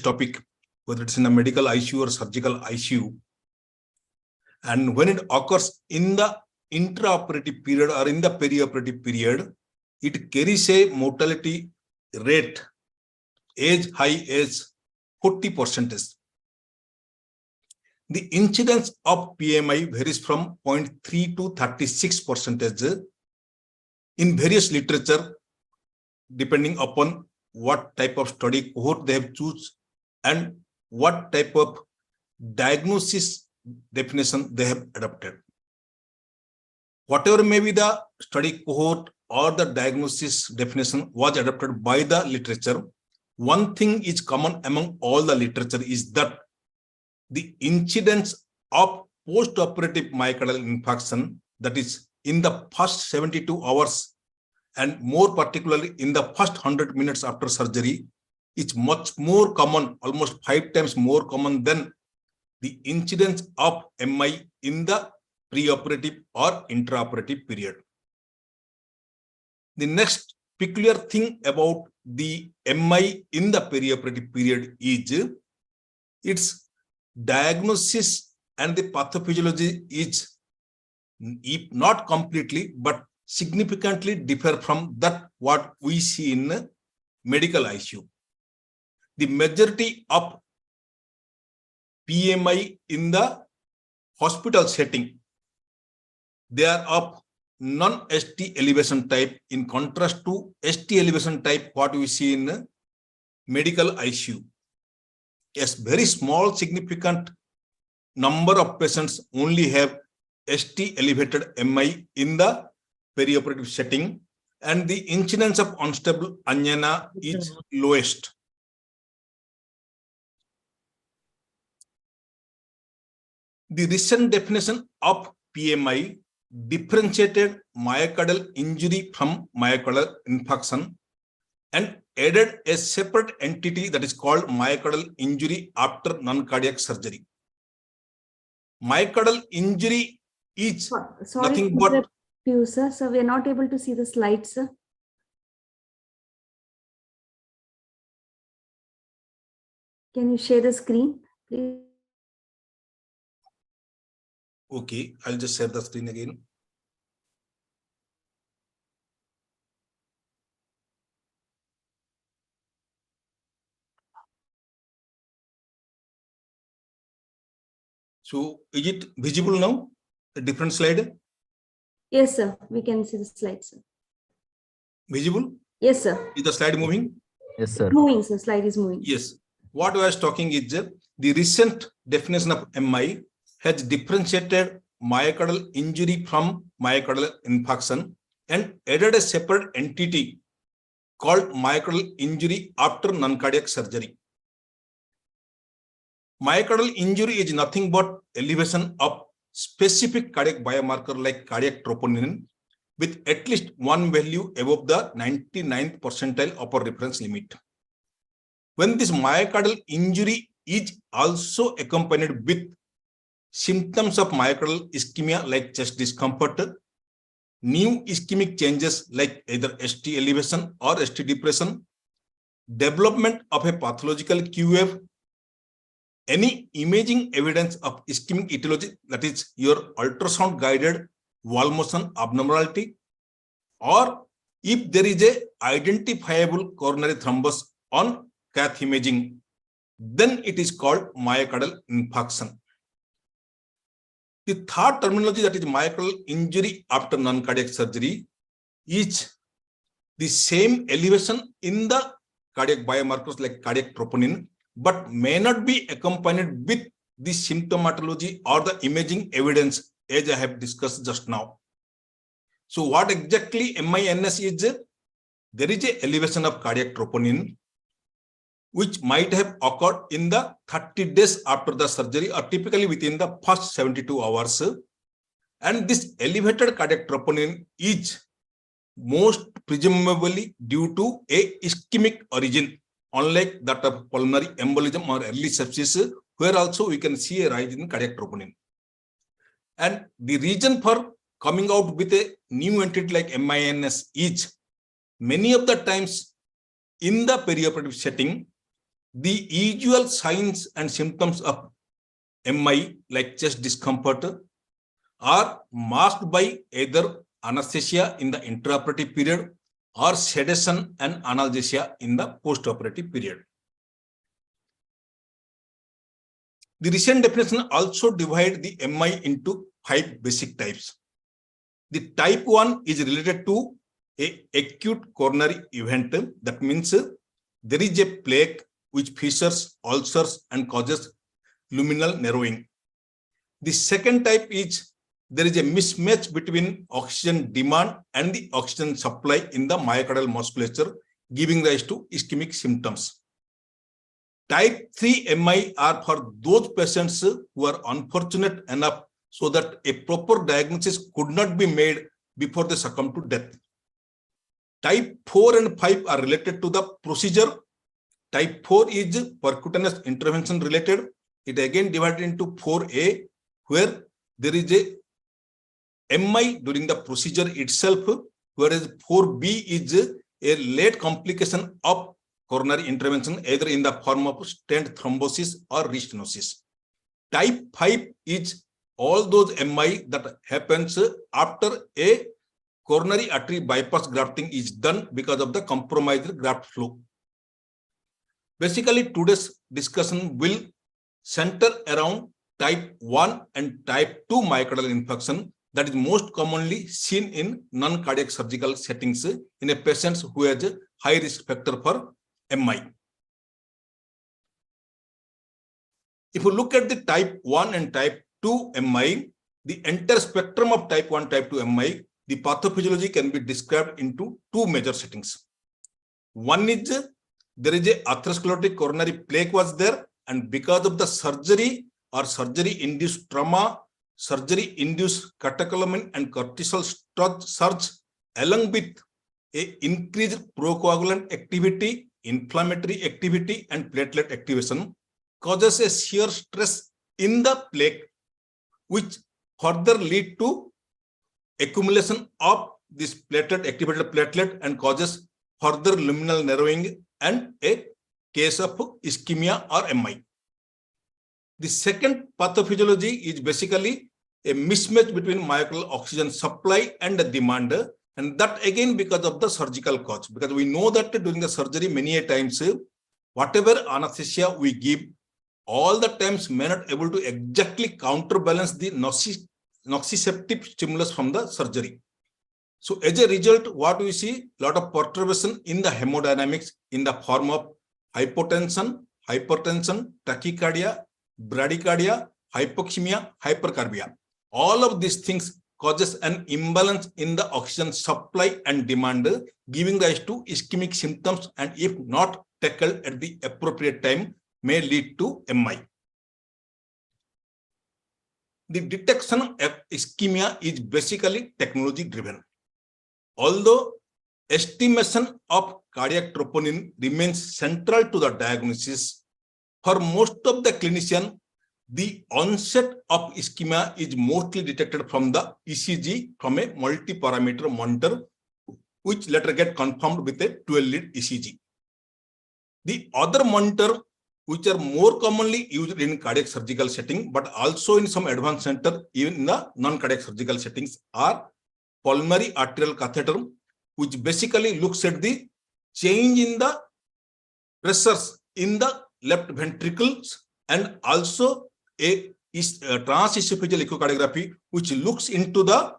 topic, whether it's in a medical ICU or surgical ICU. And when it occurs in the intraoperative period or in the perioperative period, it carries a mortality rate as high as 40%. The incidence of PMI varies from 0.3 to 36% in various literature, depending upon what type of study cohort they have chosen and what type of diagnosis definition they have adopted. Whatever may be the study cohort or the diagnosis definition was adopted by the literature, one thing is common among all the literature is that the incidence of post-operative myocardial infarction, that is in the first 72 hours and more particularly in the first 100 minutes after surgery, is much more common, almost 5 times more common than the incidence of MI in the preoperative or intraoperative period. The next peculiar thing about the MI in the perioperative period is its diagnosis and the pathophysiology is, if not completely, but significantly differ from that what we see in medical ICU. The majority of PMI in the hospital setting, they are of non-ST elevation type in contrast to ST elevation type what we see in medical ICU. Yes, very small significant number of patients only have ST elevated MI in the perioperative setting, and the incidence of unstable angina is lowest. The recent definition of PMI differentiated myocardial injury from myocardial infarction and added a separate entity that is called myocardial injury after non-cardiac surgery. Myocardial injury is nothing but... You, sir. So we are not able to see the slides, sir. Can you share the screen, please? Okay, I'll just share the screen again. So is it visible now? A different slide? Yes, sir. We can see the slides, sir. Visible? Yes, sir. Is the slide moving? Yes, sir. Moving, sir. Slide is moving. Yes. What I was talking is the recent definition of MI has differentiated myocardial injury from myocardial infarction and added a separate entity called myocardial injury after non-cardiac surgery. Myocardial injury is nothing but elevation of specific cardiac biomarker like cardiac troponin with at least one value above the 99th percentile upper reference limit. When this myocardial injury is also accompanied with symptoms of myocardial ischemia like chest discomfort, new ischemic changes like either ST elevation or ST depression, development of a pathological QF, any imaging evidence of ischemic etiology, that is your ultrasound guided wall motion abnormality, or if there is a identifiable coronary thrombus on cath imaging, then it is called myocardial infarction. The third terminology, that is myocardial injury after non-cardiac surgery, is the same elevation in the cardiac biomarkers like cardiac troponin, but may not be accompanied with the symptomatology or the imaging evidence as I have discussed just now. So what exactly MINS is? There is an elevation of cardiac troponin which might have occurred in the 30 days after the surgery or typically within the first 72 hours. And this elevated cardiac troponin is most presumably due to a ischemic origin, unlike that of pulmonary embolism or early sepsis, where also we can see a rise in cardiac troponin. And the reason for coming out with a new entity like MINS is many of the times in the perioperative setting, The usual signs and symptoms of MI, like chest discomfort, are masked by either anesthesia in the intraoperative period or sedation and analgesia in the postoperative period. The recent definition also divides the MI into 5 basic types. The type 1 is related to an acute coronary event. That means there is a plaque which fissures, ulcers, and causes luminal narrowing. The second type is there is a mismatch between oxygen demand and the oxygen supply in the myocardial musculature, giving rise to ischemic symptoms. Type 3 MI are for those patients who are unfortunate enough so that a proper diagnosis could not be made before they succumb to death. Type 4 and 5 are related to the procedure. Type 4 is percutaneous intervention related. It again divided into 4A, where there is a MI during the procedure itself, whereas 4B is a late complication of coronary intervention, either in the form of stent thrombosis or restenosis. Type 5 is all those MI that happens after a coronary artery bypass grafting is done because of the compromised graft flow. Basically, today's discussion will center around type 1 and type 2 myocardial infarction that is most commonly seen in non-cardiac surgical settings in a patient who has a high risk factor for MI. If you look at the type 1 and type 2 MI, the entire spectrum of type 1, type 2 MI, the pathophysiology can be described into 2 major settings. One is there is a atherosclerotic coronary plaque was there, and because of the surgery or surgery-induced trauma, surgery-induced catecholamine and cortisol surge, along with a increased procoagulant activity, inflammatory activity, and platelet activation, causes a shear stress in the plaque, which further lead to accumulation of this platelet, activated platelet, and causes further luminal narrowing and a case of ischemia or MI. The second pathophysiology is basically a mismatch between myocardial oxygen supply and the demand, and that again because of the surgical cause. Because we know that during the surgery, many a times, whatever anesthesia we give, all the times may not able to exactly counterbalance the nociceptive stimulus from the surgery. So as a result, what we see, a lot of perturbation in the hemodynamics in the form of hypotension, hypertension, tachycardia, bradycardia, hypoxemia, hypercarbia. All of these things causes an imbalance in the oxygen supply and demand, giving rise to ischemic symptoms, and if not tackled at the appropriate time, may lead to MI. The detection of ischemia is basically technology driven. Although estimation of cardiac troponin remains central to the diagnosis, for most of the clinician, the onset of ischemia is mostly detected from the ECG from a multi-parameter monitor, which later get confirmed with a 12-lead ECG. The other monitor, which are more commonly used in cardiac surgical setting, but also in some advanced center, even in the non-cardiac surgical settings, are pulmonary arterial catheter, which basically looks at the change in the pressures in the left ventricles, and also a transesophageal echocardiography, which looks into the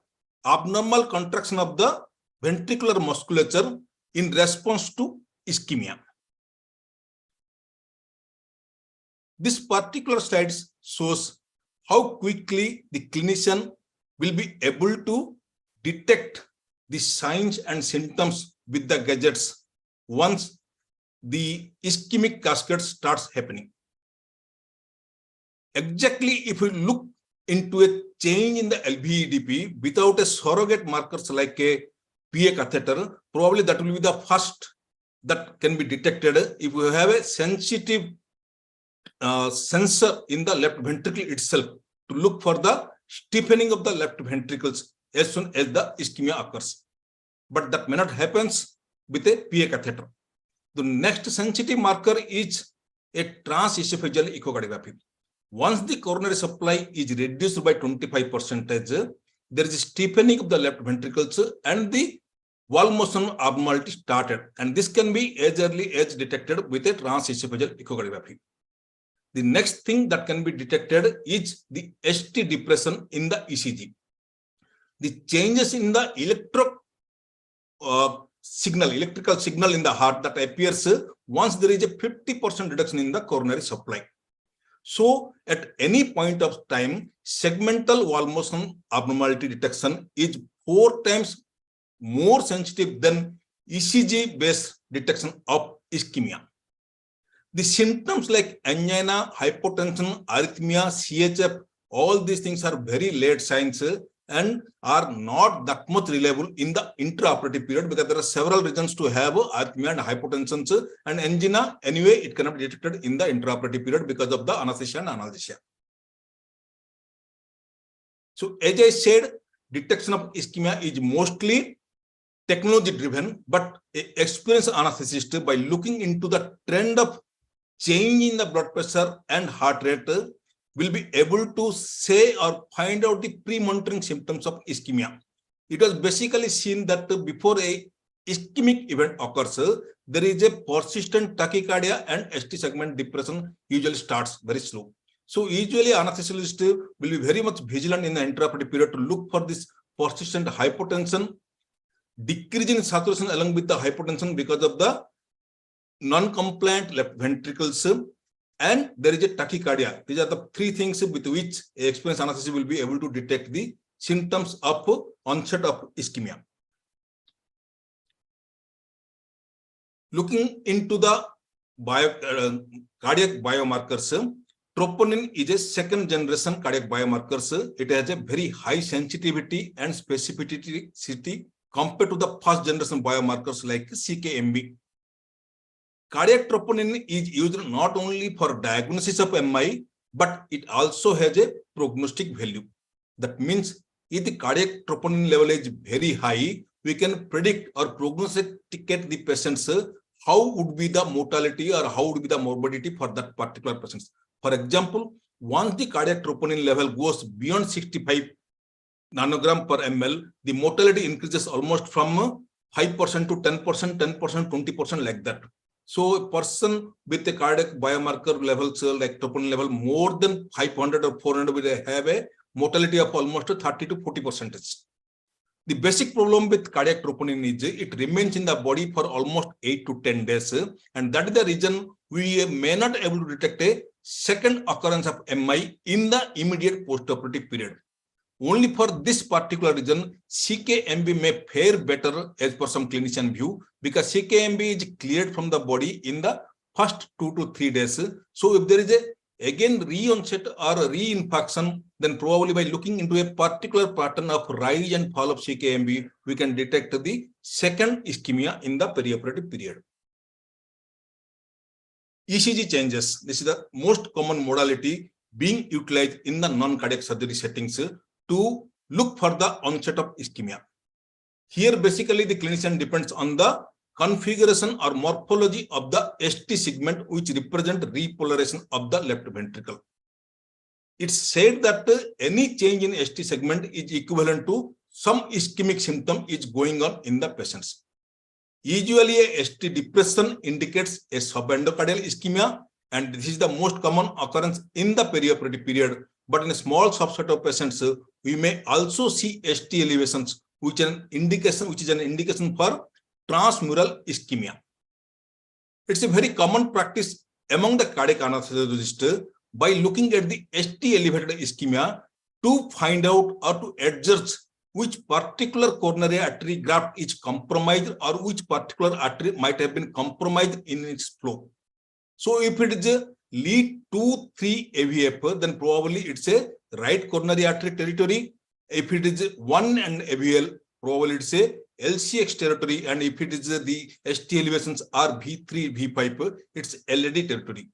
abnormal contraction of the ventricular musculature in response to ischemia. This particular slide shows how quickly the clinician will be able to detect the signs and symptoms with the gadgets once the ischemic cascade starts happening. Exactly, if we look into a change in the LVEDP without a surrogate markers like a PA catheter, probably that will be the first that can be detected if we have a sensitive sensor in the left ventricle itself to look for the stiffening of the left ventricles as soon as the ischemia occurs. But that may not happen with a PA catheter. The next sensitive marker is a transesophageal echocardiography. Once the coronary supply is reduced by 25%, there is a steepening of the left ventricles and the wall motion abnormality started. And this can be as early as detected with a transesophageal echocardiography. The next thing that can be detected is the ST depression in the ECG. The changes in the electrical signal in the heart that appears once there is a 50% reduction in the coronary supply. So at any point of time, segmental wall motion abnormality detection is 4 times more sensitive than ECG-based detection of ischemia. The symptoms like angina, hypotension, arrhythmia, CHF, all these things are very late signs and are not that much reliable in the intraoperative period because there are several reasons to have arrhythmia and hypotension, and angina, anyway, it cannot be detected in the intraoperative period because of the anesthesia and analgesia. So as I said, detection of ischemia is mostly technology driven, but experienced anesthetist by looking into the trend of change in the blood pressure and heart rate will be able to say or find out the pre-monitoring symptoms of ischemia. It was basically seen that before a ischemic event occurs, there is a persistent tachycardia and ST segment depression usually starts very slow. So usually anesthesiologist will be very much vigilant in the intraoperative period to look for this persistent hypotension, decrease in saturation along with the hypotension because of the non-compliant left ventricles, and there is a tachycardia. These are the 3 things with which an experienced anesthetist will be able to detect the symptoms of onset of ischemia. Looking into the cardiac biomarkers, troponin is a second generation cardiac biomarkers. It has a very high sensitivity and specificity compared to the first generation biomarkers like CKMB. Cardiac troponin is used not only for diagnosis of MI, but it also has a prognostic value. That means if the cardiac troponin level is very high, we can predict or prognosticate the patients how would be the mortality or how would be the morbidity for that particular patient. For example, once the cardiac troponin level goes beyond 65 nanogram per ml, the mortality increases almost from 5% to 10%, 10%, 20% like that. So a person with a cardiac biomarker levels like troponin level more than 500 or 400 will have a mortality of almost 30 to 40%. The basic problem with cardiac troponin is it remains in the body for almost 8 to 10 days. And that is the reason we may not be able to detect a second occurrence of MI in the immediate postoperative period. Only for this particular reason, CKMB may fare better as per some clinician view, because CKMB is cleared from the body in the first 2 to 3 days. So if there is again re-onset or reinfarction, then probably by looking into a particular pattern of rise and fall of CKMB, we can detect the second ischemia in the perioperative period. ECG changes. This is the most common modality being utilized in the non-cardiac surgery settings to look for the onset of ischemia. Here, basically, the clinician depends on the configuration or morphology of the ST segment, which represent repolarization of the left ventricle. It's said that any change in ST segment is equivalent to some ischemic symptom is going on in the patients. Usually, a ST depression indicates a subendocardial ischemia, and this is the most common occurrence in the perioperative period. But in a small subset of patients, we may also see ST elevations, which is an indication for transmural ischemia. It's a very common practice among the cardiac anesthesiologists by looking at the ST elevated ischemia to find out or to adjudge which particular coronary artery graft is compromised or which particular artery might have been compromised in its flow. So if it is a lead 2-3 AVF, then probably it's a right coronary artery territory. If it is 1 and AVL, probably it's a LCX territory. And if it is the ST elevations are V3, V5, it's LAD territory.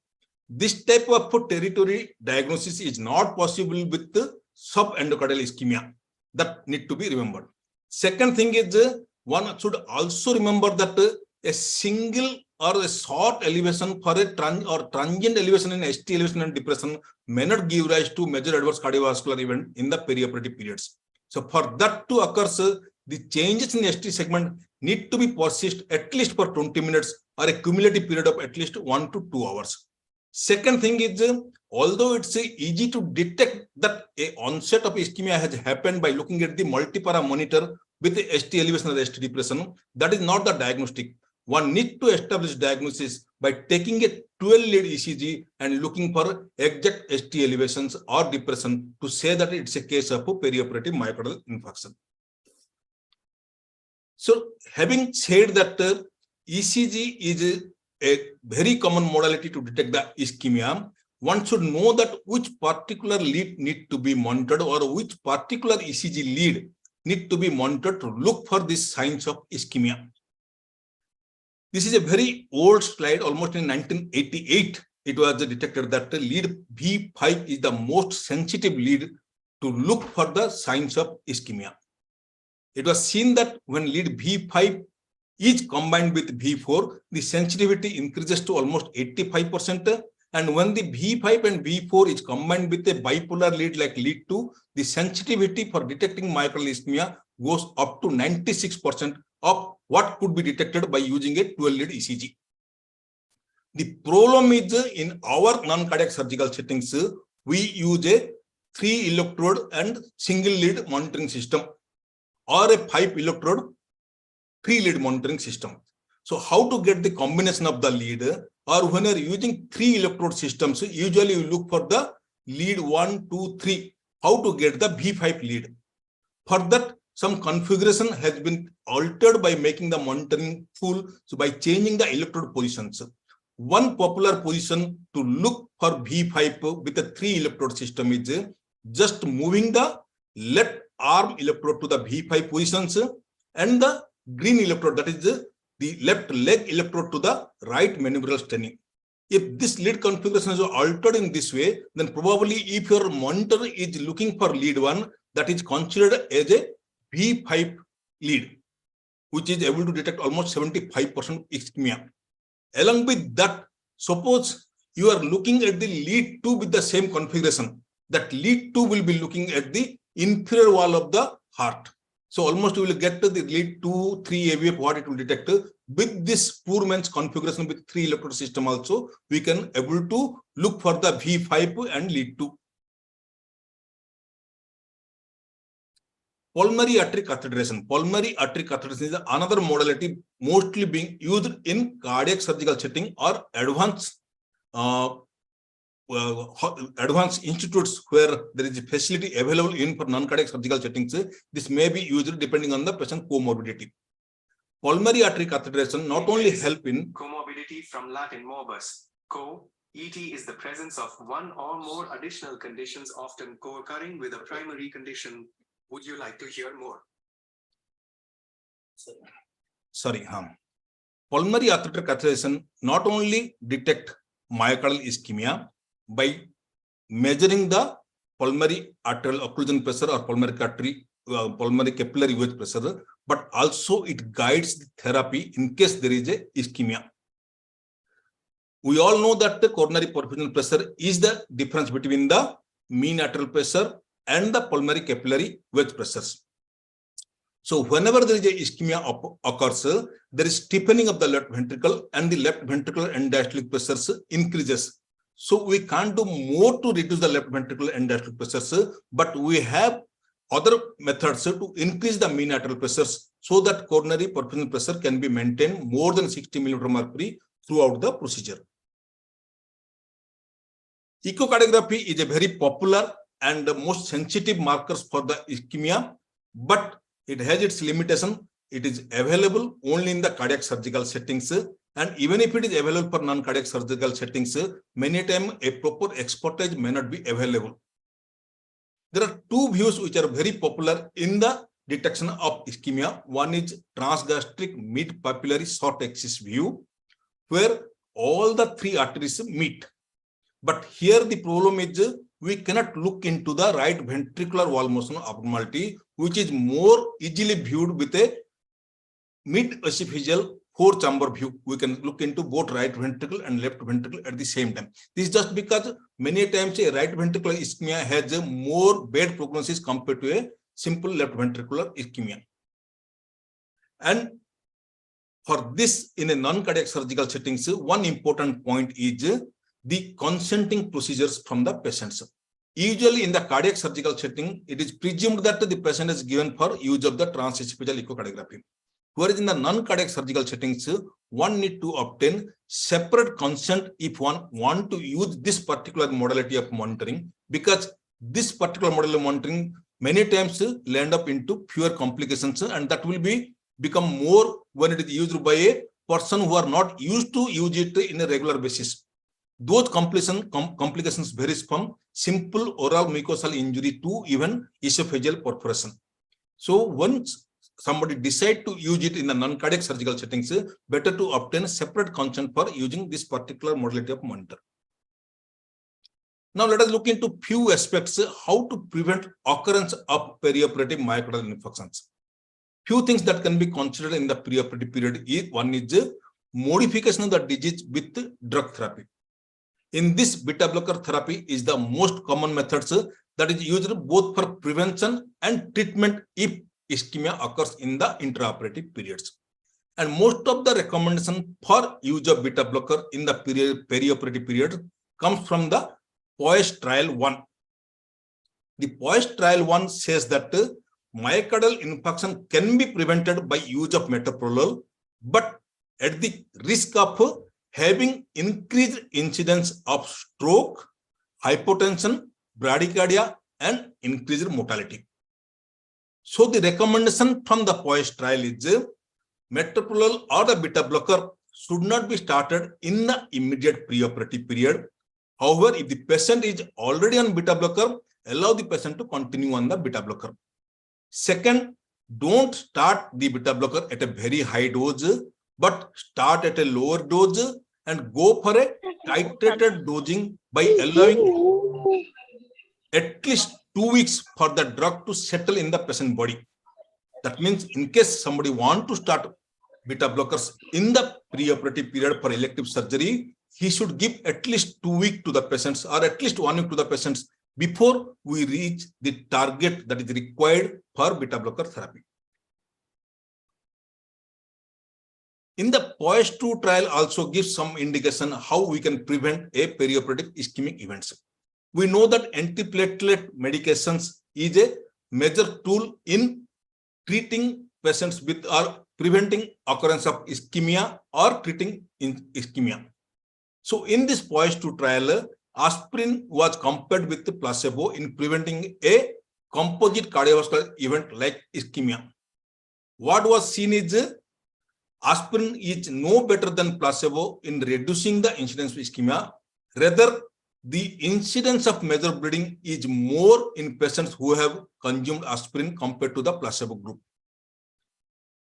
This type of territory diagnosis is not possible with the subendocardial ischemia. That need to be remembered. Second thing is one should also remember that a single or a short elevation for a transient elevation in ST elevation and depression may not give rise to major adverse cardiovascular event in the perioperative periods. So for that to occur, the changes in ST segment need to be persist at least for 20 minutes or a cumulative period of at least 1 to 2 hours. Second thing is, although it's easy to detect that a onset of ischemia has happened by looking at the multipara monitor with the ST elevation or ST depression, that is not the diagnostic. One needs to establish diagnosis by taking a 12-lead ECG and looking for exact ST elevations or depression to say that it's a case of perioperative myocardial infarction. So, having said that ECG is a very common modality to detect the ischemia, one should know that which particular lead need to be monitored or which particular ECG lead need to be monitored to look for these signs of ischemia. This is a very old slide, almost in 1988. It was detected that lead V5 is the most sensitive lead to look for the signs of ischemia. It was seen that when lead V5 is combined with V4, the sensitivity increases to almost 85%. And when the V5 and V4 is combined with a bipolar lead like lead 2, the sensitivity for detecting myocardial ischemia goes up to 96% of what could be detected by using a 12-lead ECG. The problem is in our non-cardiac surgical settings, we use a 3-electrode and single-lead monitoring system or a 5-electrode 3-lead monitoring system. So how to get the combination of the lead, or when you are using 3-electrode systems, usually you look for the lead 1, 2, 3, how to get the V5 lead. For that, some configuration has been altered by making the monitoring full, so by changing the electrode positions. One popular position to look for V5 with a 3-electrode system is just moving the left arm electrode to the V5 positions and the green electrode, that is the left leg electrode, to the right mandibular sternum. If this lead configuration is altered in this way, then probably if your monitor is looking for lead 1, that is considered as a V5 lead, which is able to detect almost 75% ischemia. Along with that, suppose you are looking at the lead 2 with the same configuration, that lead 2 will be looking at the inferior wall of the heart. So almost you will get to the lead 2, 3 AVF, what it will detect. With this poor man's configuration with 3-electrode system also, we can able to look for the V5 and lead 2. Pulmonary artery catheterization. Pulmonary artery catheterization is another modality mostly being used in cardiac surgical setting or advanced institutes where there is a facility available in for non-cardiac surgical settings. This may be used depending on the patient comorbidity. Pulmonary artery catheterization not only help in comorbidity, from Latin morbus, co, ET is the presence of one or more additional conditions often co-occurring with a primary condition. Would you like to hear more? Pulmonary artery catheterization not only detect myocardial ischemia by measuring the pulmonary arterial occlusion pressure or pulmonary capillary wedge pressure, but also it guides the therapy in case there is a ischemia. We all know that the coronary perfusional pressure is the difference between the mean arterial pressure and the pulmonary capillary wedge pressures. So whenever there is a ischemia occurs, there is stiffening of the left ventricle and the left ventricular end diastolic pressures increases. So we can't do more to reduce the left ventricular end diastolic pressures, but we have other methods to increase the mean arterial pressures so that coronary perfusional pressure can be maintained more than 60 mmHg throughout the procedure. Echocardiography is a very popular and the most sensitive markers for the ischemia, but it has its limitation. It is available only in the cardiac surgical settings, and even if it is available for non-cardiac surgical settings, many times a proper expertise may not be available. There are two views which are very popular in the detection of ischemia. One is transgastric mid-papillary short axis view, where all the 3 arteries meet. But here the problem is we cannot look into the right ventricular wall motion abnormality, which is more easily viewed with a mid-esophageal 4-chamber view. We can look into both right ventricle and left ventricle at the same time. This is just because many times a right ventricular ischemia has a more bad prognosis compared to a simple left ventricular ischemia. And for this, in a non-cardiac surgical settings, one important point is the consenting procedures from the patients. Usually in the cardiac surgical setting, it is presumed that the patient is given for use of the transesophageal echocardiography. Whereas in the non-cardiac surgical settings, one need to obtain separate consent if one want to use this particular modality of monitoring, because this particular modality of monitoring many times land up into fewer complications, and that will become more when it is used by a person who are not used to use it in a regular basis. Those complications varies from simple oral mucosal injury to even esophageal perforation. So once somebody decide to use it in the non-cardiac surgical settings, better to obtain separate consent for using this particular modality of monitor. Now let us look into few aspects how to prevent occurrence of perioperative myocardial infarctions. Few things that can be considered in the perioperative period. One is modification of the disease with drug therapy. In this, beta blocker therapy is the most common methods that is used both for prevention and treatment if ischemia occurs in the intraoperative periods. And most of the recommendation for use of beta blocker in the perioperative period comes from the POISE trial 1. The POISE trial 1 says that myocardial infarction can be prevented by use of metoprolol, but at the risk of having increased incidence of stroke, hypotension, bradycardia, and increased mortality. So the recommendation from the POISE trial is metoprolol or the beta blocker should not be started in the immediate preoperative period. However, if the patient is already on beta blocker, allow the patient to continue on the beta blocker. Second, don't start the beta blocker at a very high dose, but start at a lower dose and go for a titrated dosing by allowing at least 2 weeks for the drug to settle in the patient body. That means in case somebody want to start beta blockers in the preoperative period for elective surgery, he should give at least 2 weeks to the patients or at least 1 week to the patients before we reach the target that is required for beta blocker therapy. In the POISE 2 trial also gives some indication how we can prevent a perioperative ischemic events. We know that antiplatelet medications is a major tool in treating patients with or preventing occurrence of ischemia or treating ischemia. So in this POISE 2 trial, aspirin was compared with the placebo in preventing a composite cardiovascular event like ischemia. What was seen is aspirin is no better than placebo in reducing the incidence of ischemia. Rather, the incidence of major bleeding is more in patients who have consumed aspirin compared to the placebo group.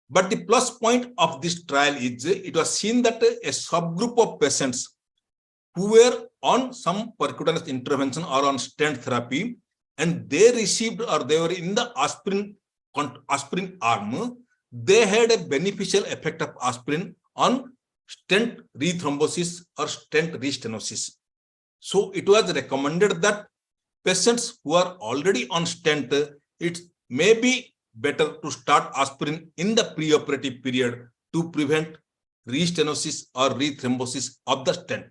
But the plus point of this trial is it was seen that a subgroup of patients who were on some percutaneous intervention or on stent therapy and they received or they were in the aspirin arm, they had a beneficial effect of aspirin on stent rethrombosis or stent restenosis. So it was recommended that patients who are already on stent, it may be better to start aspirin in the preoperative period to prevent restenosis or rethrombosis of the stent.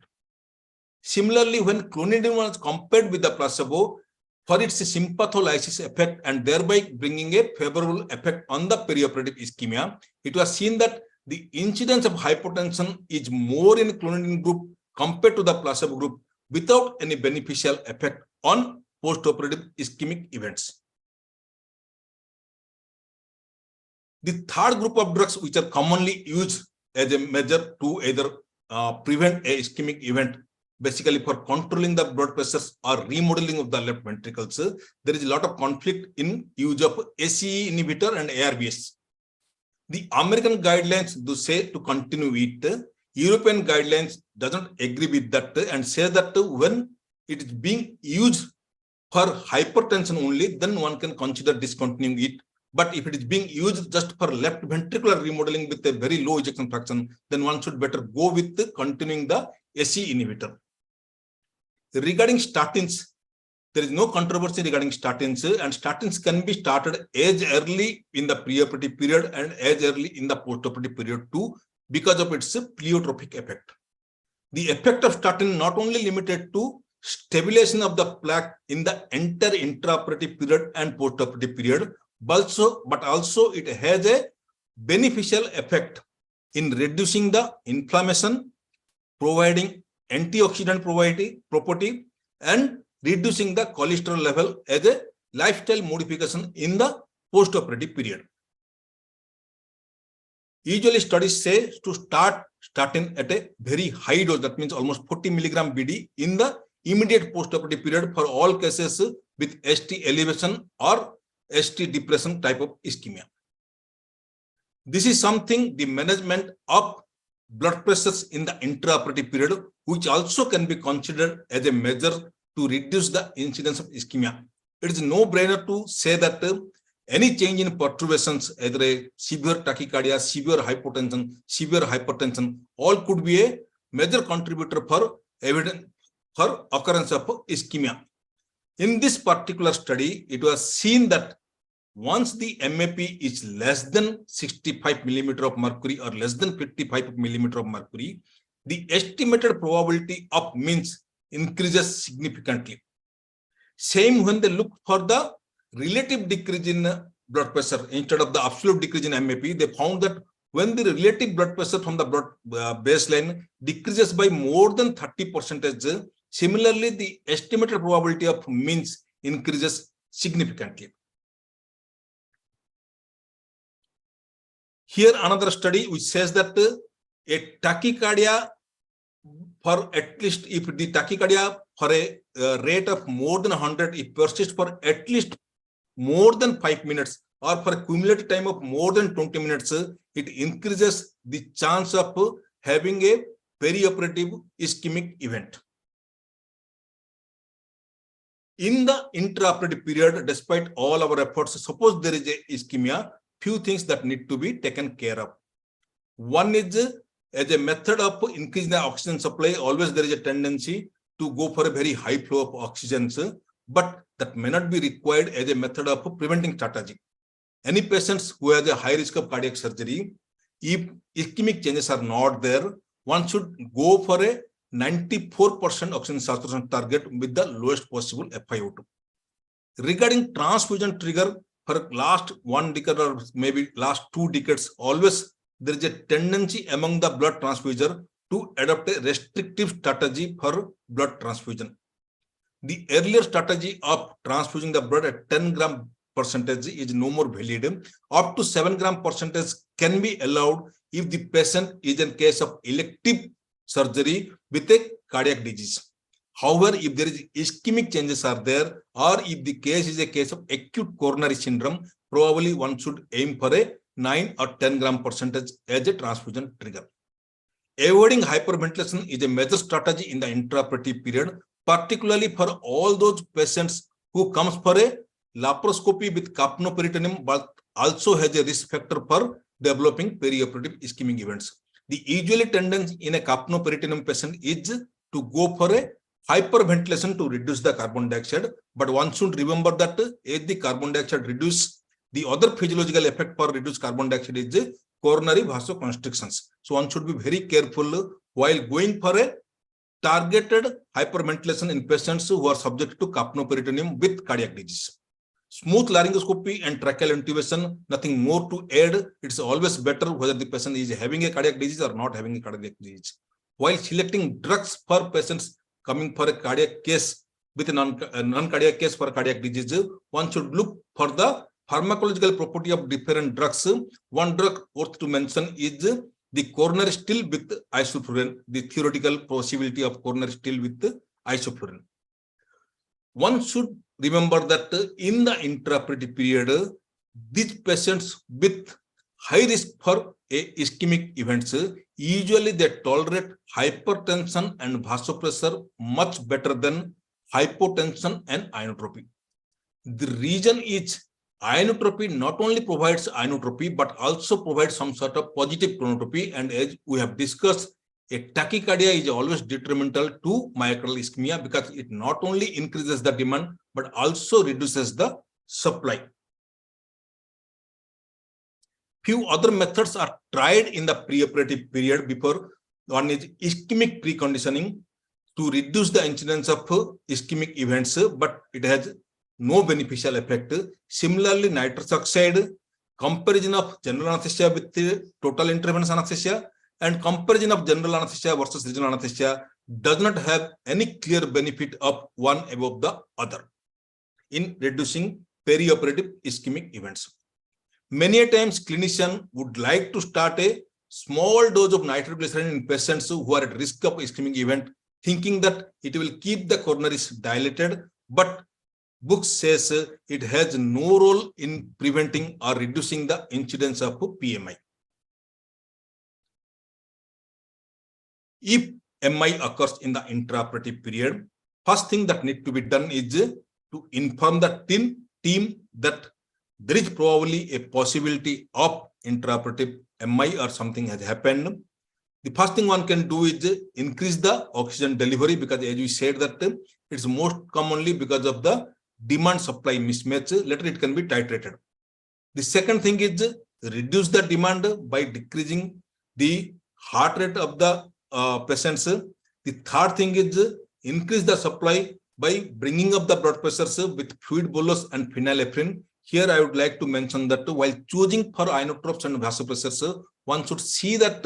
Similarly, when clonidine was compared with the placebo for its sympatholysis effect and thereby bringing a favorable effect on the perioperative ischemia, it was seen that the incidence of hypotension is more in clonidine group compared to the placebo group without any beneficial effect on postoperative ischemic events. The third group of drugs which are commonly used as a measure to either prevent a ischemic event, basically for controlling the blood pressures or remodeling of the left ventricles, there is a lot of conflict in use of ACE inhibitor and ARBs. The American guidelines do say to continue it. European guidelines doesn't agree with that and say that when it is being used for hypertension only, then one can consider discontinuing it But if it is being used just for left ventricular remodeling with a very low ejection fraction, then one should better go with continuing the SE inhibitor. Regarding statins, there is no controversy regarding statins, and statins can be started as early in the preoperative period and as early in the postoperative period too, because of its pleiotropic effect. The effect of statin not only limited to stabilization of the plaque in the entire intraoperative period and postoperative period, but also it has a beneficial effect in reducing the inflammation, providing antioxidant property, and reducing the cholesterol level as a lifestyle modification in the postoperative period. Usually studies say to start statin at a very high dose, that means almost 40 milligram BD in the immediate postoperative period for all cases with ST elevation or ST depression type of ischemia. This is something the management of blood pressures in the intraoperative period, which also can be considered as a measure to reduce the incidence of ischemia. It is no-brainer to say that any change in perturbations, either a severe tachycardia, severe hypotension, severe hypertension, all could be a major contributor for evidence for occurrence of ischemia. In this particular study, it was seen that once the MAP is less than 65 millimeter of mercury or less than 55 millimeter of mercury, the estimated probability of means increases significantly. Same when they look for the relative decrease in blood pressure instead of the absolute decrease in MAP, they found that when the relative blood pressure from the blood baseline decreases by more than 30%, similarly, the estimated probability of means increases significantly. Here, another study which says that a tachycardia for at least, if the tachycardia for a rate of more than 100, if persists for at least more than 5 minutes or for a cumulative time of more than 20 minutes, it increases the chance of having a perioperative ischemic event. In the intraoperative period, despite all our efforts, suppose there is a ischemia, few things that need to be taken care of. One is, as a method of increasing the oxygen supply, always there is a tendency to go for a very high flow of oxygen, but that may not be required as a method of preventing strategy. Any patients who has a high risk of cardiac surgery, if ischemic changes are not there, one should go for a 94% oxygen saturation target with the lowest possible FiO2. Regarding transfusion trigger, for last 1 decade or maybe last 2 decades, always there is a tendency among the blood transfuser to adopt a restrictive strategy for blood transfusion. The earlier strategy of transfusing the blood at 10 gram percentage is no more valid. Up to 7 gram percentage can be allowed if the patient is in case of elective surgery with a cardiac disease. However, if there is ischemic changes are there, or if the case is a case of acute coronary syndrome, probably one should aim for a 9 or 10 gram percentage as a transfusion trigger. Avoiding hyperventilation is a major strategy in the intraoperative period, particularly for all those patients who comes for a laparoscopy with capnoperitoneum, but also has a risk factor for developing perioperative ischemic events. The usual tendency in a capnoperitoneum patient is to go for a hyperventilation to reduce the carbon dioxide, but one should remember that as the carbon dioxide reduce, the other physiological effect for reduced carbon dioxide is coronary vasoconstrictions. So one should be very careful while going for a targeted hyperventilation in patients who are subject to capnoperitoneum with cardiac disease. Smooth laryngoscopy and tracheal intubation, nothing more to add. It's always better whether the patient is having a cardiac disease or not having a cardiac disease. While selecting drugs for patients coming for a cardiac case with a non-cardiac case for cardiac disease, one should look for the pharmacological property of different drugs. One drug worth to mention is the coronary still with isoflurane, the theoretical possibility of coronary still with isoflurane. One should remember that in the intraoperative period, these patients with high risk for ischemic events, usually they tolerate hypertension and vasopressor much better than hypotension and inotropy. The reason is Ionotropy not only provides ionotropy, but also provides some sort of positive chronotropy. And as we have discussed, a tachycardia is always detrimental to myocardial ischemia because it not only increases the demand, but also reduces the supply. Few other methods are tried in the preoperative period before. One is ischemic preconditioning to reduce the incidence of ischemic events, but it has no beneficial effect. Similarly, nitrous oxide, comparison of general anesthesia with total intervention anesthesia, and comparison of general anesthesia versus regional anesthesia does not have any clear benefit of one above the other in reducing perioperative ischemic events. Many a times, clinician would like to start a small dose of nitroglycerin in patients who are at risk of ischemic event, thinking that it will keep the coronaries dilated, but book says it has no role in preventing or reducing the incidence of PMI. If MI occurs in the intraoperative period, first thing that needs to be done is to inform the team that there is probably a possibility of intraoperative MI or something has happened. The first thing one can do is increase the oxygen delivery, because as we said that it's most commonly because of the demand supply mismatch. Later it can be titrated. The second thing is reduce the demand by decreasing the heart rate of the patients. The third thing is increase the supply by bringing up the blood pressures with fluid bolus and phenylephrine. Here I would like to mention that while choosing for inotropes and vasopressors, one should see that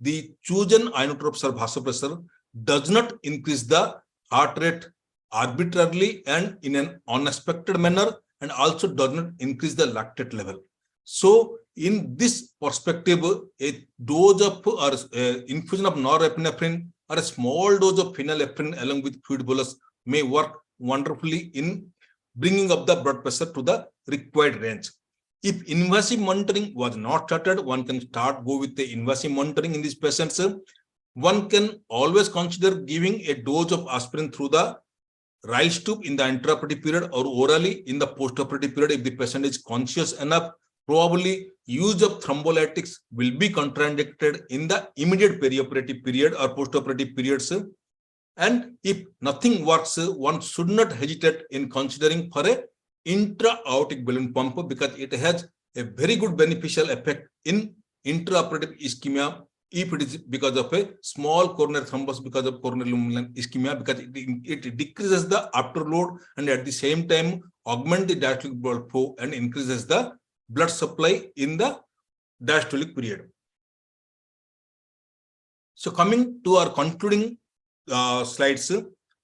the chosen inotropes or vasopressor does not increase the heart rate arbitrarily and in an unexpected manner, and also does not increase the lactate level. So in this perspective, a dose of or infusion of norepinephrine or a small dose of phenylephrine along with fluid bolus may work wonderfully in bringing up the blood pressure to the required range. If invasive monitoring was not started, one can go with the invasive monitoring in these patients. One can always consider giving a dose of aspirin through the Rice tube in the intraoperative period or orally in the postoperative period. If the patient is conscious enough, probably use of thrombolytics will be contraindicated in the immediate perioperative period or postoperative periods. And if nothing works, one should not hesitate in considering for a intra-aortic balloon pump, because it has a very good beneficial effect in intraoperative ischemia if it is because of a small coronary thrombus because of coronary luminal ischemia, because it decreases the afterload and at the same time augment the diastolic blood flow and increases the blood supply in the diastolic period. So coming to our concluding slides,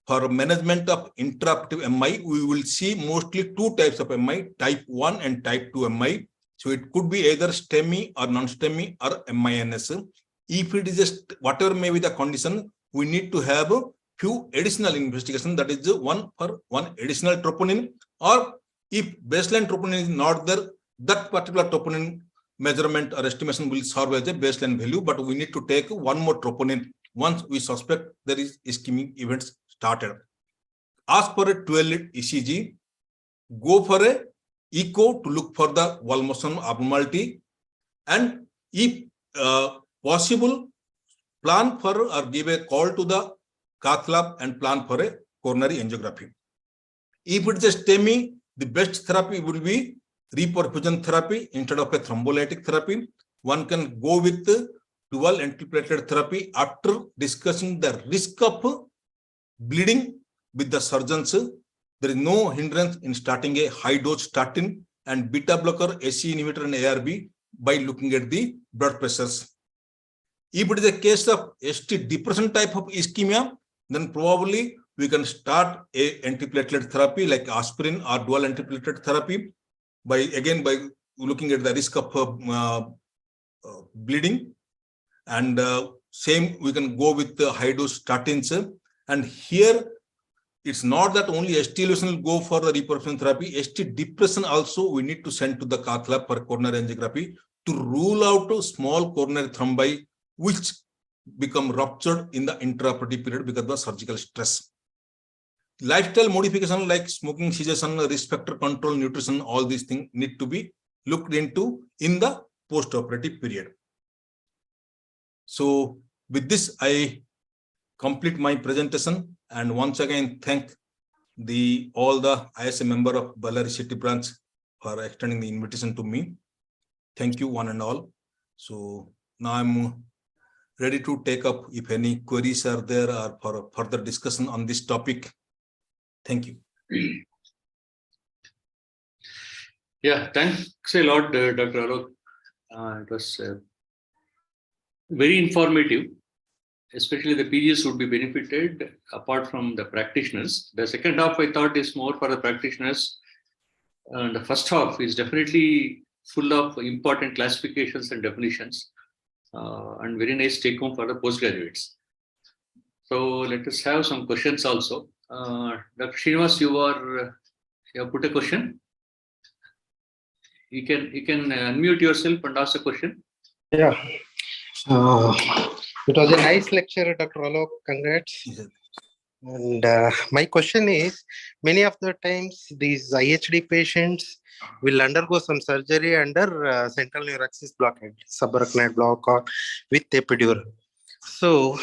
for management of intraoperative MI, we will see mostly two types of MI, type 1 and type 2 MI. So it could be either STEMI or non-STEMI or MINS. If it is just whatever may be the condition, we need to have a few additional investigation, that is one additional troponin, or if baseline troponin is not there, that particular troponin measurement or estimation will serve as a baseline value, but we need to take one more troponin once we suspect there is ischemic events started. Ask for a 12-lead ECG, go for a echo to look for the wall motion abnormality, and if possible, plan for or give a call to the cath lab and plan for a coronary angiography. If it is a STEMI, the best therapy will be reperfusion therapy instead of a thrombolytic therapy. One can go with dual antiplatelet therapy after discussing the risk of bleeding with the surgeons. There is no hindrance in starting a high dose statin and beta blocker, ACE inhibitor and ARB by looking at the blood pressures. If it is a case of ST depression type of ischemia, then probably we can start a antiplatelet therapy like aspirin or dual antiplatelet therapy by looking at the risk of bleeding. And same, we can go with the high dose statins. And here, it's not that only ST elevation will go for the reperfusion therapy. ST depression also we need to send to the cath lab for coronary angiography to rule out small coronary thrombi which become ruptured in the intraoperative period because of the surgical stress. lifestyle modification like smoking cessation, risk factor control, nutrition, all these things need to be looked into in the post-operative period. So with this, I complete my presentation, and once again thank all the ISA member of Bala City branch for extending the invitation to me. Thank you one and all. So now I'm ready to take up if any queries are there or for further discussion on this topic. Thank you. Yeah, thanks a lot, Dr. Alok. It was very informative. Especially the PGs would be benefited apart from the practitioners. The second half I thought is more for the practitioners. And the first half is definitely full of important classifications and definitions, and very nice take home for the postgraduates. So let us have some questions also. Dr. Srinivas, you have put a question. You can unmute yourself and ask a question. Yeah. It was a nice lecture, Dr. Alok. Congrats. Yes. And my question is, many of the times these IHD patients will undergo some surgery under central nerve axis blockade, subarachnoid block, or with epidural. So,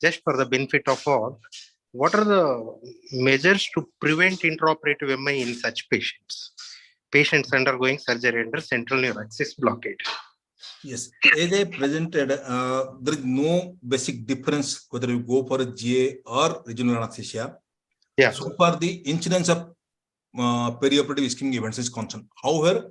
just for the benefit of all, what are the measures to prevent intraoperative MI in such patients? Patients undergoing surgery under central nerve axis blockade. Yes, as I presented, there is no basic difference whether you go for a GA or regional anesthesia. Yeah. So far, the incidence of perioperative ischemic events is constant. However,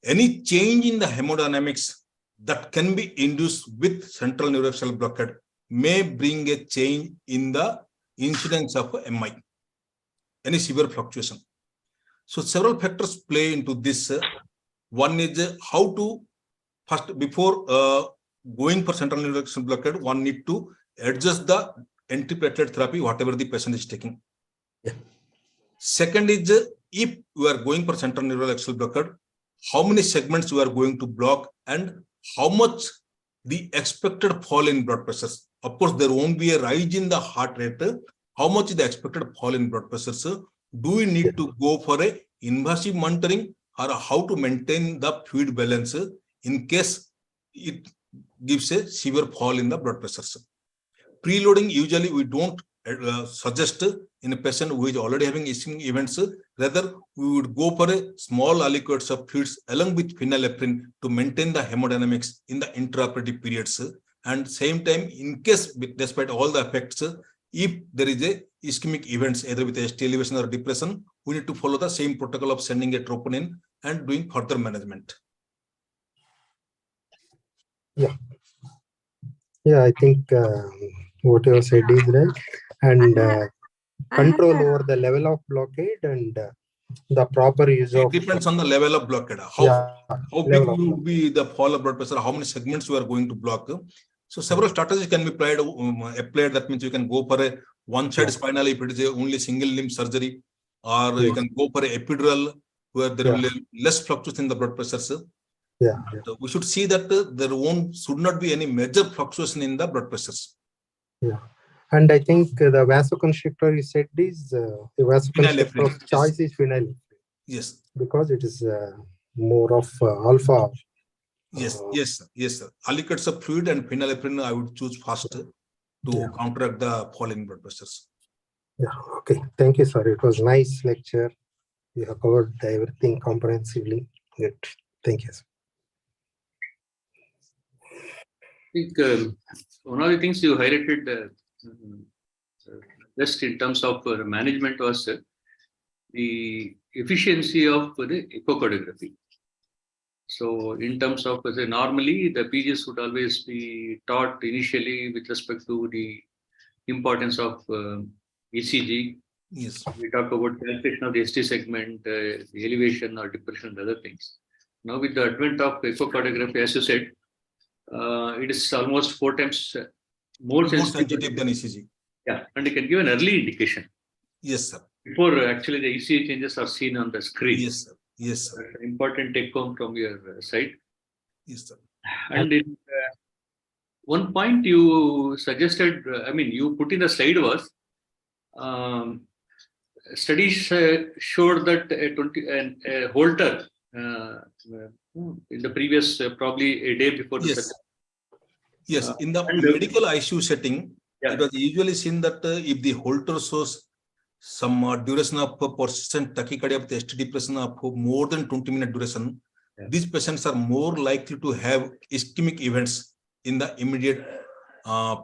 any change in the hemodynamics that can be induced with central nerve cell blockade may bring a change in the incidence of MI, any severe fluctuation. So several factors play into this. One is how to first, before going for central nerve axis blockade, one need to adjust the antiplatelet therapy, whatever the patient is taking. Yeah. Second is, if you are going for central nerve axis blockade, how many segments you are going to block and how much the expected fall in blood pressures. Of course, there won't be a rise in the heart rate. How much is the expected fall in blood pressures? Do we need to go for a invasive monitoring or how to maintain the fluid balance in case it gives a severe fall in the blood pressures? Preloading, usually we don't suggest in a patient who is already having ischemic events. Rather, we would go for a small aliquots of fluids along with phenylephrine to maintain the hemodynamics in the intraoperative periods. And same time, in case, despite all the effects, if there is a ischemic events, either with ST elevation or depression, we need to follow the same protocol of sending a troponin and doing further management. Yeah. Yeah, I think what you have said is right. And control over the level of blockade and the proper use of. It depends on the level of blockade. How big would be the fall of blood pressure, how many segments you are going to block. So several strategies can be applied. That means you can go for a one-side spinal if it is a only single limb surgery, or you can go for a epidural where there will be less fluctuation in the blood pressures. Yeah. We should see that there should not be any major fluctuation in the blood pressures. Yeah. And I think the vasoconstrictor you said is the vasoconstrictor of choice is phenylephrine. Yes. Because it is more of alpha. Yes, sir. Aliquots of fluid and phenylephrine I would choose first to counteract the fall in blood pressures. Yeah, okay. Thank you, sir. It was a nice lecture. You have covered everything comprehensively. Good. Thank you, sir. I think one of the things you highlighted just in terms of management was the efficiency of the echocardiography. So in terms of normally the PGs would always be taught initially with respect to the importance of ECG. Yes. We talk about calculation of the ST segment, the elevation or depression and other things. Now with the advent of echocardiography, as you said, it is almost 4 times more sensitive than ECG. Yeah, and it can give an early indication. Yes, sir. Before actually the ECG changes are seen on the screen. Yes, sir. Yes, sir. That's an important take home from your side. Yes, sir. And in one point you suggested, you put in the slide was studies showed that a Holter in the previous, probably a day before the Yes. surgery. Yes, in the and, medical ICU setting, Yeah. it was usually seen that if the Holter shows some duration of persistent tachycardia with ST depression of more than 20-minute duration, Yeah. these patients are more likely to have ischemic events in the immediate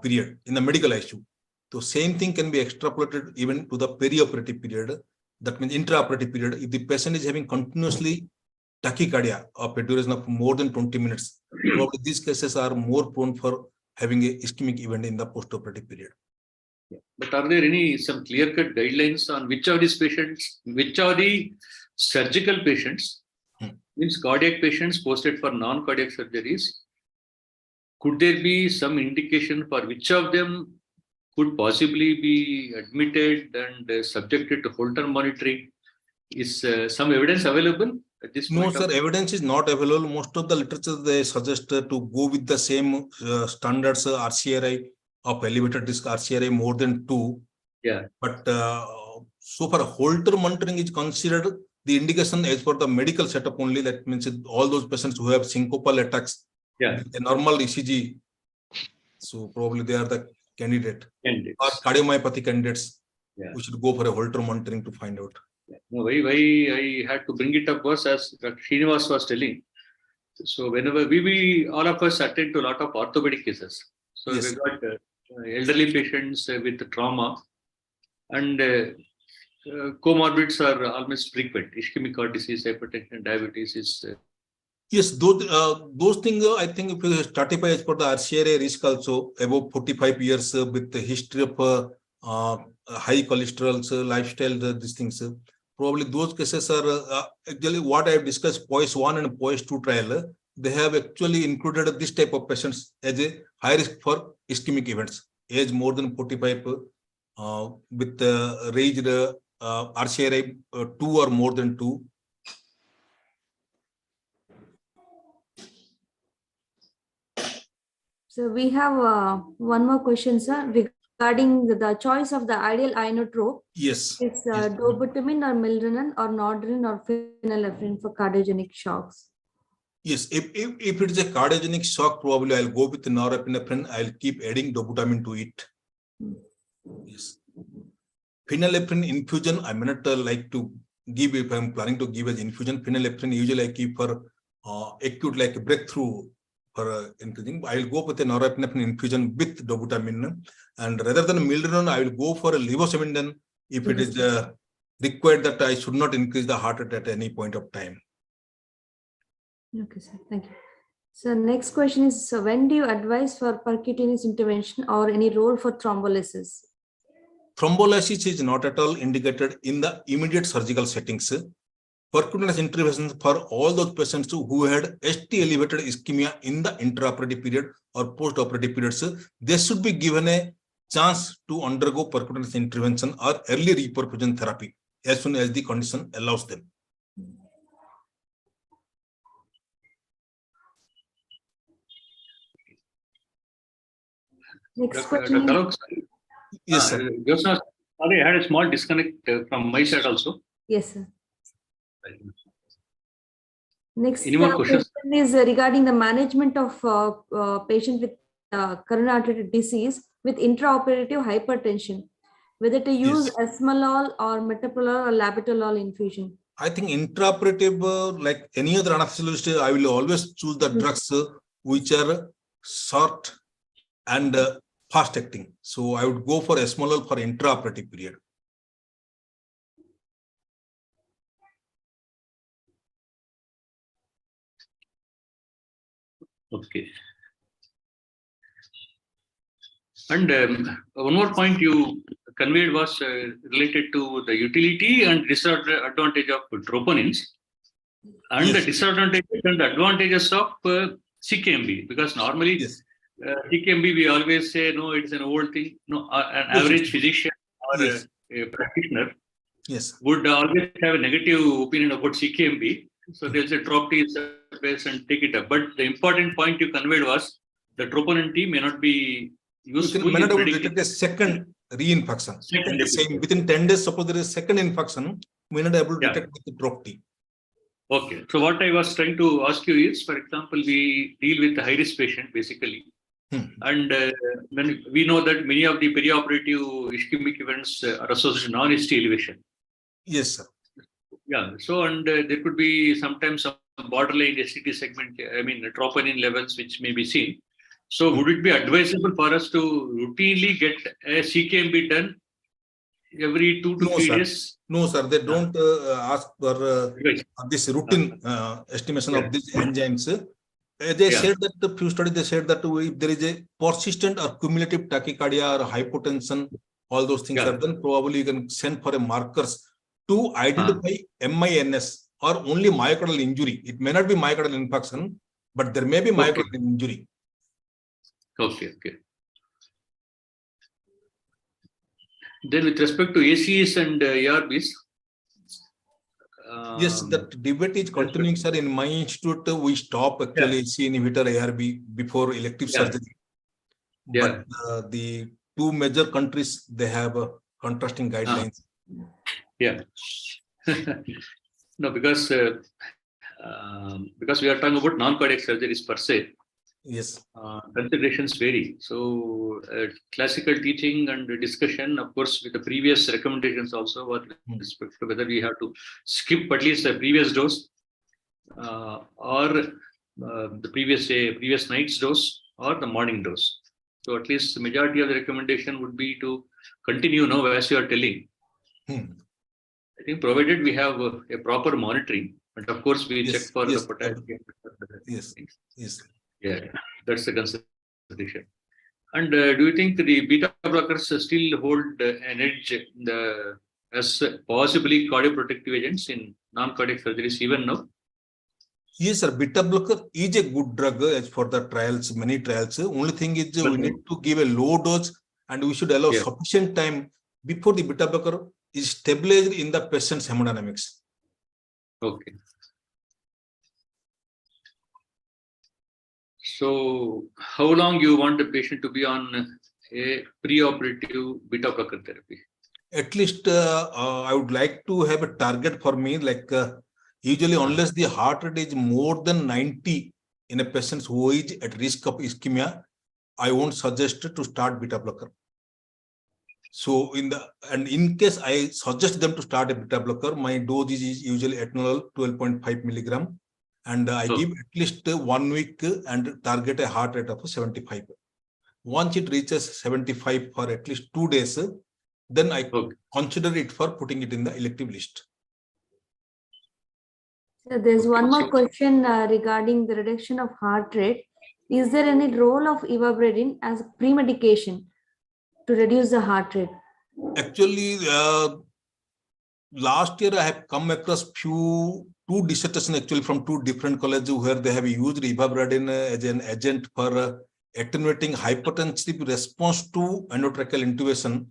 period in the medical ICU. So same thing can be extrapolated even to the perioperative period. That means intraoperative period. If the patient is having continuously tachycardia of a duration of more than 20 minutes, probably these cases are more prone for having a ischemic event in the postoperative period. Yeah. But are there some clear-cut guidelines on which are these patients, which are the surgical patients, means cardiac patients posted for non-cardiac surgeries? Could there be some indication for which of them could possibly be admitted and subjected to Holter monitoring? Is some evidence available at this No, point? sir, evidence is not available. Most of the literature, they suggest to go with the same standards, RCRI of elevated risk RCRI more than 2. Yeah. But so far, Holter monitoring is considered the indication as per the medical setup only. That means all those patients who have syncopal attacks, Yeah. a normal ECG. So probably they are the candidate Candidates. or cardiomyopathy candidates. Yeah. We should go for a Holter monitoring to find out. Yeah. No, why I had to bring it up was, as Dr. Srinivas was telling. So whenever all of us attend to a lot of orthopedic cases. So Yes. we've got elderly patients with trauma, and comorbids are almost frequent. Ischemic heart disease, hypertension, diabetes is. Yes, those things, I think if you stratify as per the RCRA risk also, above 45 years with the history of high cholesterol, lifestyle, these things, probably those cases are actually what I have discussed, POISE 1 and POISE 2 trial, they have actually included this type of patients as a high risk for ischemic events, age more than 45 with raised RCRA 2 or more than 2. So we have one more question, sir, regarding the choice of the ideal inotrope. Yes. It's Yes. dobutamine or milrinone or noradrenaline or phenylephrine for cardiogenic shocks. Yes, if it is a cardiogenic shock, probably I'll go with the norepinephrine. I'll keep adding dobutamine to it. Yes. Phenylephrine infusion, I may not like to give if I'm planning to give as infusion. Phenylephrine usually I keep for acute like breakthrough for increasing. I will go with a norepinephrine infusion with dobutamine, and rather than milrinone, I will go for a levosimendan if it is required that I should not increase the heart rate at any point of time. Okay, sir. Thank you. So next question is, so when do you advise for percutaneous intervention or any role for thrombolysis? Thrombolysis is not at all indicated in the immediate surgical settings. Percutaneous interventions for all those patients who had ST elevated ischemia in the intraoperative period or post-operative periods, they should be given a chance to undergo percutaneous intervention or early reperfusion therapy as soon as the condition allows them. Next question. Yes, sir. Just now, sorry, I had a small disconnect from my side also. Yes, sir. Next Any more questions? question is regarding the management of patient with coronary artery disease with intraoperative hypertension, whether to use esmolol or metoprolol or labetalol infusion. I think intraoperative, like any other anesthesiologist, I will always choose the drugs which are short and fast acting. So I would go for esmolol for intraoperative period. Okay. And one more point you conveyed was related to the utility and disadvantage of troponins, and the disadvantages and advantages of CKMB, because normally CKMB we always say no, it's an old thing. No, an average physician or a practitioner would always have a negative opinion about CKMB. So they'll say drop T base and take it up. But the important point you conveyed was the troponin T may not be useful. You may not detect a second reinfection. Second And same within 10 days, suppose there is second infection, we're not able to detect with the drop T. Okay. So what I was trying to ask you is, for example, we deal with the high-risk patient basically. And when we know that many of the perioperative ischemic events are associated with non-ST elevation. Yes, sir. Yeah. So, and there could be sometimes some borderline STT segment, troponin levels, which may be seen. So, would it be advisable for us to routinely get a CKMB done every 2 to 3 days? No, sir. They don't ask for this routine estimation of these enzymes. They said that the few studies, they said that if there is a persistent or cumulative tachycardia or hypotension, all those things are done, probably you can send for a markers to identify MINS or only myocardial injury. It may not be myocardial infarction, but there may be myocardial injury. Okay. Then with respect to ACEs and ARBs, yes, that debate is continuing, sir. In my institute, we stop actually AC inhibitor ARB before elective surgery. But the two major countries, they have contrasting guidelines. No, because we are talking about non-cardiac surgeries per se. Yes. Considerations vary. So, classical teaching and discussion, of course, with the previous recommendations also, with respect to whether we have to skip at least the previous dose or the previous night's dose or the morning dose. So, at least the majority of the recommendation would be to continue now, as you are telling. I think provided we have a proper monitoring, and of course, we check for the potassium. Yes. Yeah, that's the consideration. And do you think the beta blockers still hold an edge as possibly cardioprotective agents in non-cardiac surgeries even now? Yes, sir. Beta blocker is a good drug as for the trials, many trials. Only thing is we need to give a low dose and we should allow sufficient time before the beta blocker is stabilized in the patient's hemodynamics. Okay. So, how long you want the patient to be on a preoperative beta blocker therapy? At least I would like to have a target for me, like usually unless the heart rate is more than 90 in a patient who is at risk of ischemia, I won't suggest to start beta blocker. So in case I suggest them to start a beta blocker, my dose is usually atenolol 12.5 milligram. And I give at least 1 week and target a heart rate of 75. Once it reaches 75 for at least 2 days, then I consider it for putting it in the elective list. So there's one more question regarding the reduction of heart rate. Is there any role of ivabradine as pre-medication to reduce the heart rate? Actually, last year I have come across two dissertations actually from two different colleges where they have used ivabradine as an agent for attenuating hypertensive response to endotracheal intubation.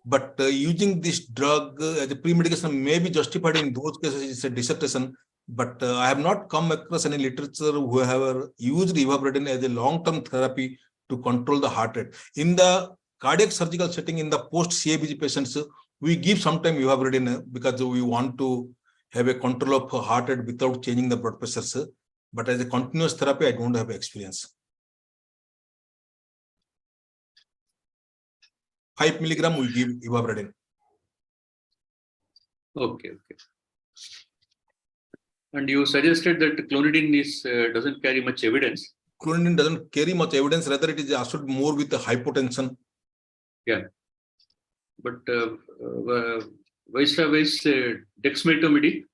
But using this drug as a pre-medication may be justified in those cases. It's a dissertation, but I have not come across any literature who have used ivabradine as a long-term therapy to control the heart rate. In the cardiac surgical setting, in the post-CABG patients, we give sometimes ivabradine because we want to have a control of heart rate without changing the blood pressures. But as a continuous therapy, I don't have experience. 5 milligram we give ivabradine. Okay. And you suggested that clonidine doesn't carry much evidence. Clonidine doesn't carry much evidence. Rather, it is associated more with the hypotension. Yeah. But vice dexmedetomidine?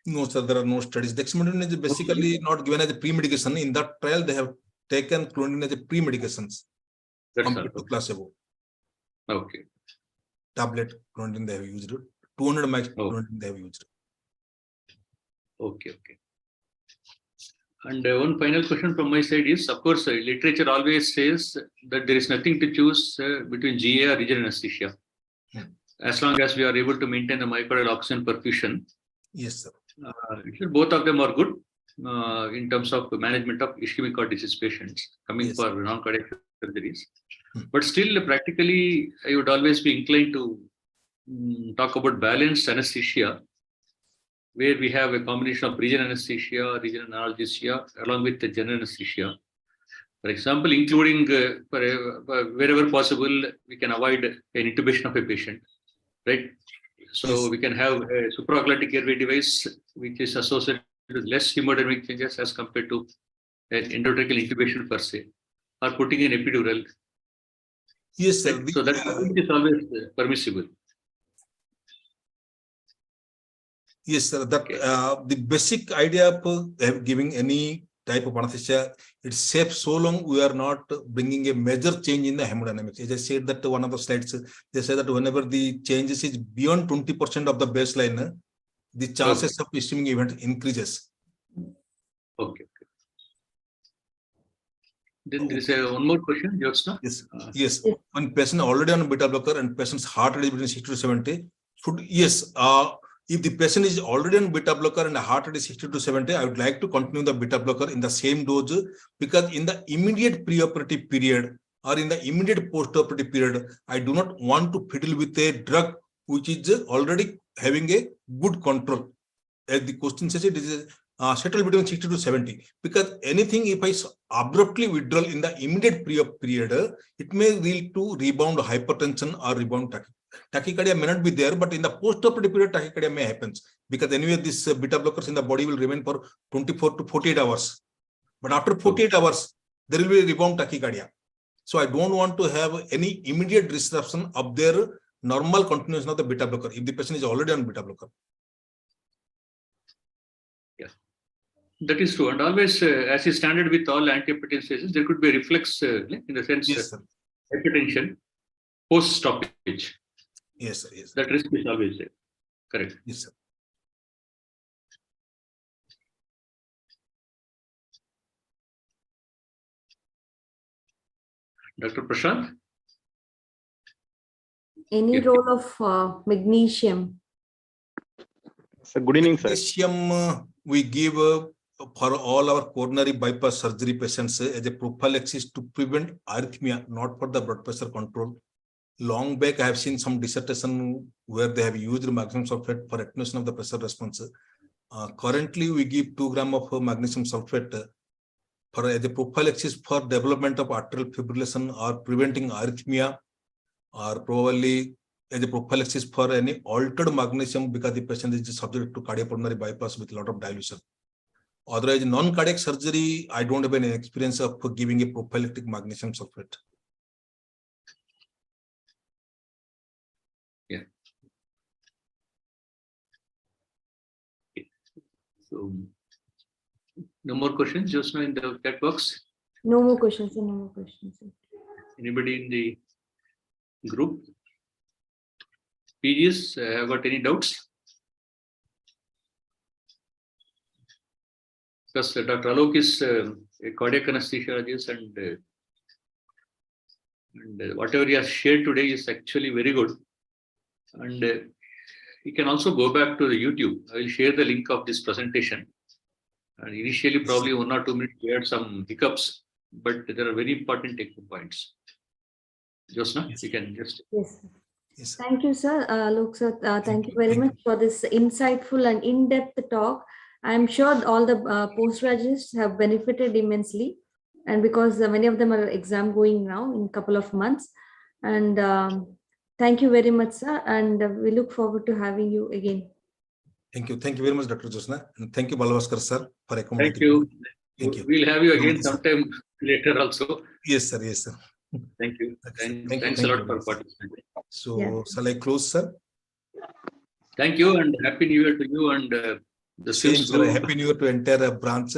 No, sir, there are no studies. Dexmedetomidine is basically not given as a pre-medication. In that trial, they have taken clonidine as a pre-medications compared to placebo. Okay. Tablet clonidine they have used. 200 mg clonidine they have used. Okay. And one final question from my side is, of course, literature always says that there is nothing to choose between GA or regional anesthesia, as long as we are able to maintain the myocardial oxygen perfusion. Yes, sir. Both of them are good in terms of management of ischemic heart disease patients coming for non-cardiac surgeries. But still, practically, I would always be inclined to talk about balanced anesthesia, where we have a combination of regional anesthesia, regional analgesia, along with the general anesthesia. For example, including wherever possible, we can avoid an intubation of a patient, right? So we can have a supraglottic airway device, which is associated with less hemodynamic changes as compared to an endotracheal intubation per se, or putting an epidural. Yes, sir. Right? So that is always permissible. Yes, sir. That the basic idea of giving any type of anesthesia, it's safe so long we are not bringing a major change in the hemodynamics. As I said that one of the slides, they say that whenever the changes is beyond 20% of the baseline, the chances of ischemic event increases. Okay. Then there is one more question, Jyotsna. Yes. Yes. When patient already on beta blocker and patient's heart rate is between 60 to 70, if the patient is already on beta blocker and the heart rate is 60 to 70, I would like to continue the beta blocker in the same dose, because in the immediate preoperative period or in the immediate postoperative period, I do not want to fiddle with a drug which is already having a good control. As the question says, it is settled between 60 to 70, because anything if I abruptly withdraw in the immediate pre-op period, it may lead to rebound hypertension or rebound tachycardia may not be there, but in the post-operative period, tachycardia may happen, because anyway, this beta blockers in the body will remain for 24 to 48 hours. But after 48 hours, there will be a rebound tachycardia. So I don't want to have any immediate disruption of their normal continuation of the beta blocker if the patient is already on beta blocker. Yeah, that is true. And always, as is standard with all antihypertensives, there could be a reflex in the sense hypertension post-stoppage. Yes, sir. Yes. That risk is always there. Correct. Yes, sir. Dr. Prashant? Any role of magnesium? So good evening, sir. Magnesium we give for all our coronary bypass surgery patients as a prophylaxis to prevent arrhythmia, not for the blood pressure control. Long back, I have seen some dissertation where they have used magnesium sulfate for attenuation of the pressure response. Currently, we give 2 grams of magnesium sulfate for as a prophylaxis for development of atrial fibrillation or preventing arrhythmia, or probably as a prophylaxis for any altered magnesium because the patient is subject to cardiopulmonary bypass with a lot of dilution. Otherwise, non-cardiac surgery, I don't have any experience of giving a prophylactic magnesium sulfate. Yeah. So, no more questions, just now in the chat box. No more questions. No more questions. Anybody in the group? PGs, have got any doubts? Because Dr. Alok is a cardiac anesthesiologist, and whatever he has shared today is actually very good. And you can also go back to the YouTube. I will share the link of this presentation. And initially, probably 1 or 2 minutes, we had some hiccups, but there are very important take-home points. Josna, you can just. Yes. Yes. Thank you, sir. Look, sir, thank you very much for this insightful and in-depth talk. I'm sure all the postgraduates have benefited immensely, and because many of them are exam going now in a couple of months. And thank you very much, sir. And we look forward to having you again. Thank you. Thank you very much, Dr. Josna. And thank you, Bala Bhaskar, sir, for accommodating. Thank you. Thank you. We'll have you again sometime later also. Yes, sir. Yes, sir. Thank you. Thanks you. a lot for participating. So, shall I close, sir? Thank you, and Happy New Year to you and the Same, students. sir. Happy New Year to entire branch.